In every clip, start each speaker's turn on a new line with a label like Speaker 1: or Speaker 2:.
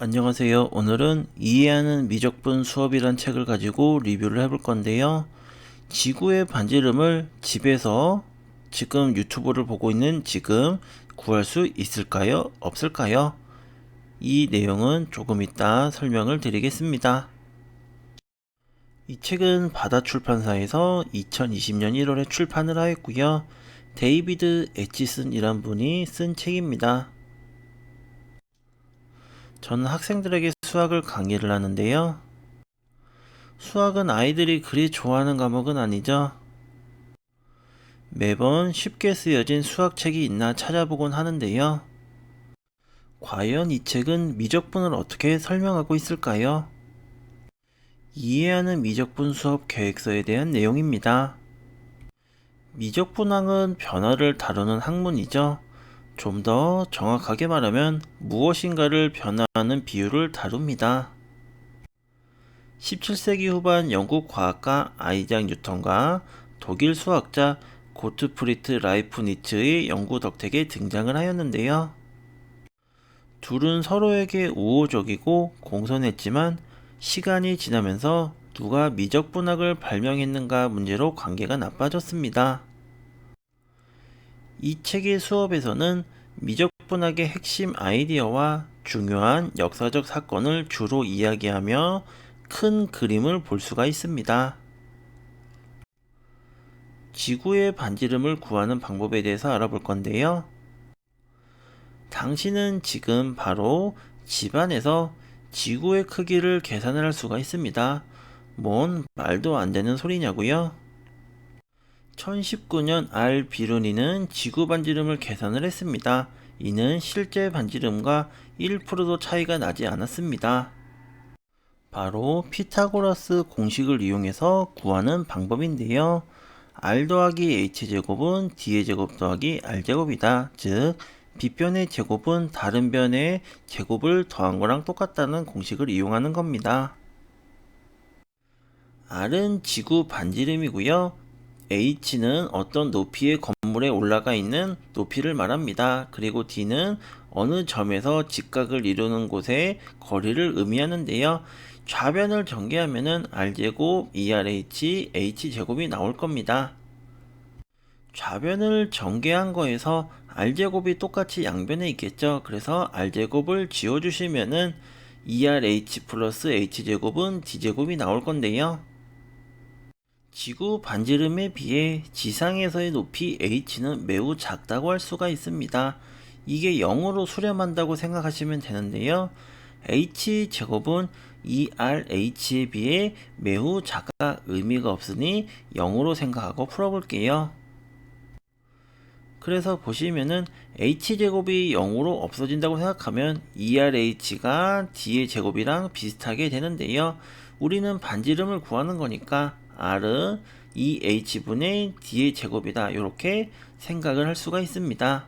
Speaker 1: 안녕하세요. 오늘은 이해하는 미적분 수업이란 책을 가지고 리뷰를 해볼 건데요. 지구의 반지름을 집에서 지금 유튜브를 보고 있는 지금 구할 수 있을까요? 없을까요? 이 내용은 조금 이따 설명을 드리겠습니다. 이 책은 바다 출판사에서 2020년 1월에 출판을 하였고요. 데이비드 애치슨이란 분이 쓴 책입니다. 저는 학생들에게 수학을 강의를 하는데요. 수학은 아이들이 그리 좋아하는 과목은 아니죠. 매번 쉽게 쓰여진 수학책이 있나 찾아보곤 하는데요. 과연 이 책은 미적분을 어떻게 설명하고 있을까요? 이해하는 미적분 수업 계획서에 대한 내용입니다. 미적분학은 변화를 다루는 학문이죠. 좀 더 정확하게 말하면 무엇인가를 변화하는 비율을 다룹니다. 17세기 후반 영국 과학가 아이작 뉴턴과 독일 수학자 고트프리트 라이프니츠의 연구 덕택에 등장을 하였는데요. 둘은 서로에게 우호적이고 공손했지만 시간이 지나면서 누가 미적분학을 발명했는가 문제로 관계가 나빠졌습니다. 이 책의 수업에서는 미적분학의 핵심 아이디어와 중요한 역사적 사건을 주로 이야기하며 큰 그림을 볼 수가 있습니다. 지구의 반지름을 구하는 방법에 대해서 알아볼 건데요. 당신은 지금 바로 집안에서 지구의 크기를 계산을 할 수가 있습니다. 뭔 말도 안 되는 소리냐고요? 1019년 알 비루니는 지구 반지름을 계산을 했습니다. 이는 실제 반지름과 1%도 차이가 나지 않았습니다. 바로 피타고라스 공식을 이용해서 구하는 방법인데요. r 더하기 h제곱은 d의 제곱 더하기 r제곱이다. 즉 빗변의 제곱은 다른 변의 제곱을 더한 거랑 똑같다는 공식을 이용하는 겁니다. r은 지구 반지름이고요. h는 어떤 높이의 건물에 올라가 있는 높이를 말합니다. 그리고 d는 어느 점에서 직각을 이루는 곳의 거리를 의미하는데요. 좌변을 전개하면은 r제곱, 2rh, h제곱이 나올 겁니다. 좌변을 전개한 거에서 r제곱이 똑같이 양변에 있겠죠. 그래서 r제곱을 지워주시면은 2rh 플러스 h제곱은 d제곱이 나올 건데요. 지구 반지름에 비해 지상에서의 높이 h는 매우 작다고 할 수가 있습니다. 이게 0으로 수렴한다고 생각하시면 되는데요. h제곱은 2rh에 비해 매우 작아 의미가 없으니 0으로 생각하고 풀어볼게요. 그래서 보시면은 h제곱이 0으로 없어진다고 생각하면 2rh가 d의 제곱이랑 비슷하게 되는데요. 우리는 반지름을 구하는 거니까 r은 2h분의 d의 제곱이다. 이렇게 생각을 할 수가 있습니다.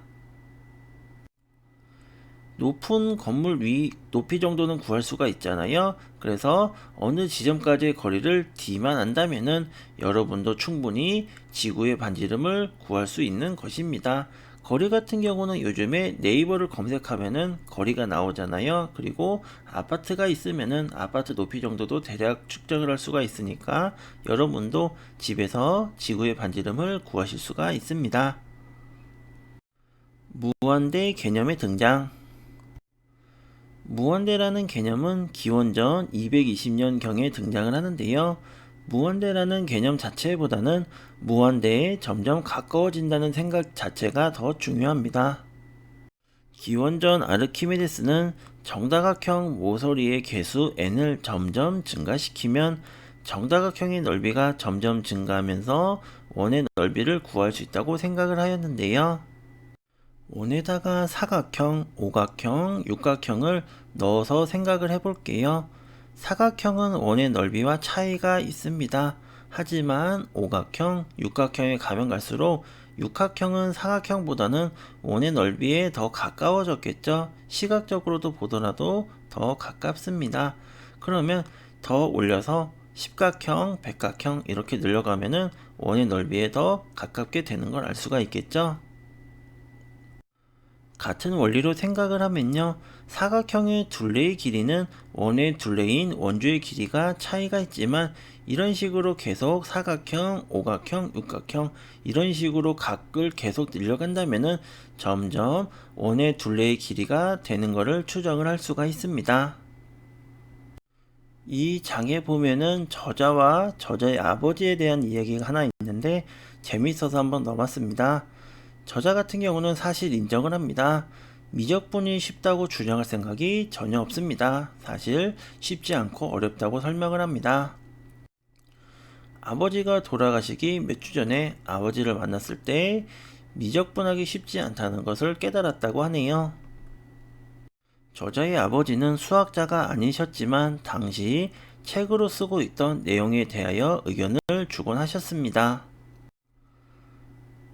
Speaker 1: 높은 건물 위 높이 정도는 구할 수가 있잖아요. 그래서 어느 지점까지의 거리를 d만 안다면은 여러분도 충분히 지구의 반지름을 구할 수 있는 것입니다. 거리 같은 경우는 요즘에 네이버를 검색하면은 거리가 나오잖아요. 그리고 아파트가 있으면은 아파트 높이 정도도 대략 측정을 할 수가 있으니까 여러분도 집에서 지구의 반지름을 구하실 수가 있습니다. 무한대 개념의 등장. 무한대라는 개념은 기원전 220년경에 등장을 하는데요. 무한대라는 개념 자체보다는 무한대에 점점 가까워진다는 생각 자체가 더 중요합니다. 기원전 아르키메데스는 정다각형 모서리의 개수 n을 점점 증가시키면 정다각형의 넓이가 점점 증가하면서 원의 넓이를 구할 수 있다고 생각을 하였는데요. 원에다가 사각형, 오각형, 육각형을 넣어서 생각을 해볼게요. 사각형은 원의 넓이와 차이가 있습니다. 하지만 오각형, 육각형에 가면 갈수록 육각형은 사각형보다는 원의 넓이에 더 가까워졌겠죠. 시각적으로도 보더라도 더 가깝습니다. 그러면 더 올려서 십각형, 백각형 이렇게 늘려가면은 원의 넓이에 더 가깝게 되는 걸 알 수가 있겠죠. 같은 원리로 생각을 하면요. 사각형의 둘레의 길이는 원의 둘레인 원주의 길이가 차이가 있지만 이런 식으로 계속 사각형, 오각형, 육각형 이런 식으로 각을 계속 늘려간다면은 점점 원의 둘레의 길이가 되는 것을 추정을 할 수가 있습니다. 이 장에 보면은 저자와 저자의 아버지에 대한 이야기가 하나 있는데 재밌어서 한번 넣어봤습니다. 저자 같은 경우는 사실 인정을 합니다. 미적분이 쉽다고 주장할 생각이 전혀 없습니다. 사실 쉽지 않고 어렵다고 설명을 합니다. 아버지가 돌아가시기 몇 주 전에 아버지를 만났을 때 미적분하기 쉽지 않다는 것을 깨달았다고 하네요. 저자의 아버지는 수학자가 아니셨지만 당시 책으로 쓰고 있던 내용에 대하여 의견을 주곤 하셨습니다.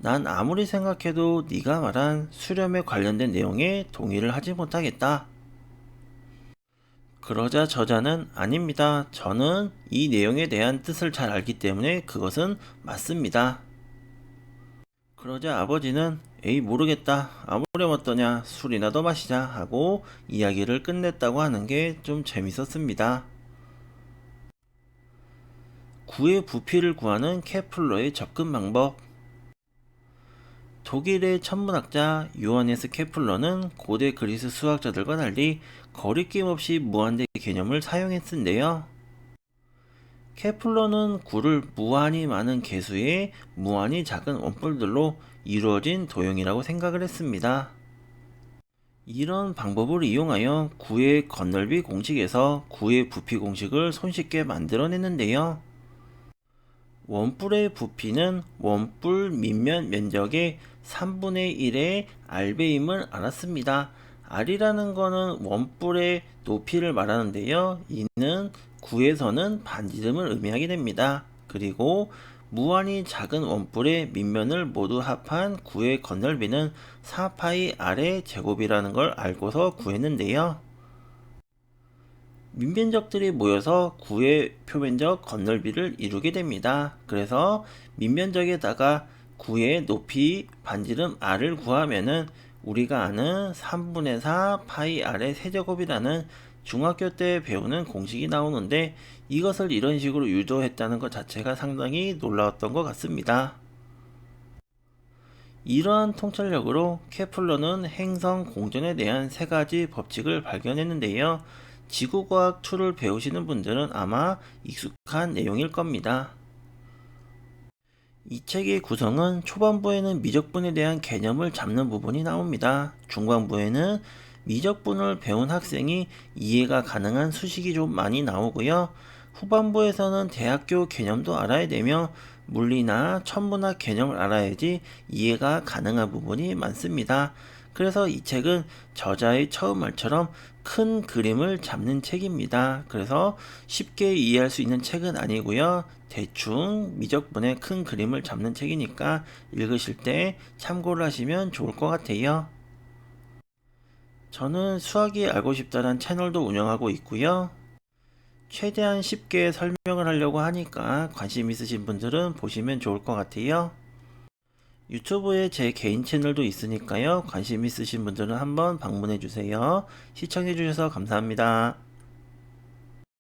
Speaker 1: 난 아무리 생각해도 네가 말한 수렴에 관련된 내용에 동의를 하지 못하겠다. 그러자 저자는 아닙니다. 저는 이 내용에 대한 뜻을 잘 알기 때문에 그것은 맞습니다. 그러자 아버지는 에이 모르겠다. 아무렴 어떠냐. 술이나 더 마시자 하고 이야기를 끝냈다고 하는 게 좀 재밌었습니다. 구의 부피를 구하는 케플러의 접근 방법. 독일의 천문학자 요하네스 케플러는 고대 그리스 수학자들과 달리 거리낌 없이 무한대 개념을 사용했는데요. 케플러는 구를 무한히 많은 개수의 무한히 작은 원뿔들로 이루어진 도형이라고 생각을 했습니다. 이런 방법을 이용하여 구의 건널비 공식에서 구의 부피 공식을 손쉽게 만들어냈는데요. 원뿔의 부피는 원뿔 밑면 면적의 3분의 1의 r배임을 알았습니다. r이라는 것은 원뿔의 높이를 말하는데요. 이는 구에서는 반지름을 의미하게 됩니다. 그리고 무한히 작은 원뿔의 밑면을 모두 합한 구의 건널비는 4파이 r의 제곱이라는 걸 알고서 구했는데요. 밑면적들이 모여서 구의 표면적 건널비를 이루게 됩니다. 그래서 밑면적에다가 구의 높이 반지름 r을 구하면은 우리가 아는 3분의 4 파이 r의 세제곱이라는 중학교 때 배우는 공식이 나오는데 이것을 이런 식으로 유도했다는 것 자체가 상당히 놀라웠던 것 같습니다. 이러한 통찰력으로 케플러는 행성 공전에 대한 세 가지 법칙을 발견했는데요. 지구과학 2를 배우시는 분들은 아마 익숙한 내용일 겁니다. 이 책의 구성은 초반부에는 미적분에 대한 개념을 잡는 부분이 나옵니다. 중반부에는 미적분을 배운 학생이 이해가 가능한 수식이 좀 많이 나오고요. 후반부에서는 대학교 개념도 알아야 되며 물리나 천문학 개념을 알아야지 이해가 가능한 부분이 많습니다. 그래서 이 책은 저자의 처음 말처럼 큰 그림을 잡는 책입니다. 그래서 쉽게 이해할 수 있는 책은 아니고요. 대충 미적분의 큰 그림을 잡는 책이니까 읽으실 때 참고를 하시면 좋을 것 같아요. 저는 수학이 알고 싶다는 채널도 운영하고 있고요. 최대한 쉽게 설명을 하려고 하니까 관심 있으신 분들은 보시면 좋을 것 같아요. 유튜브에 제 개인 채널도 있으니까요. 관심 있으신 분들은 한번 방문해 주세요. 시청해 주셔서 감사합니다.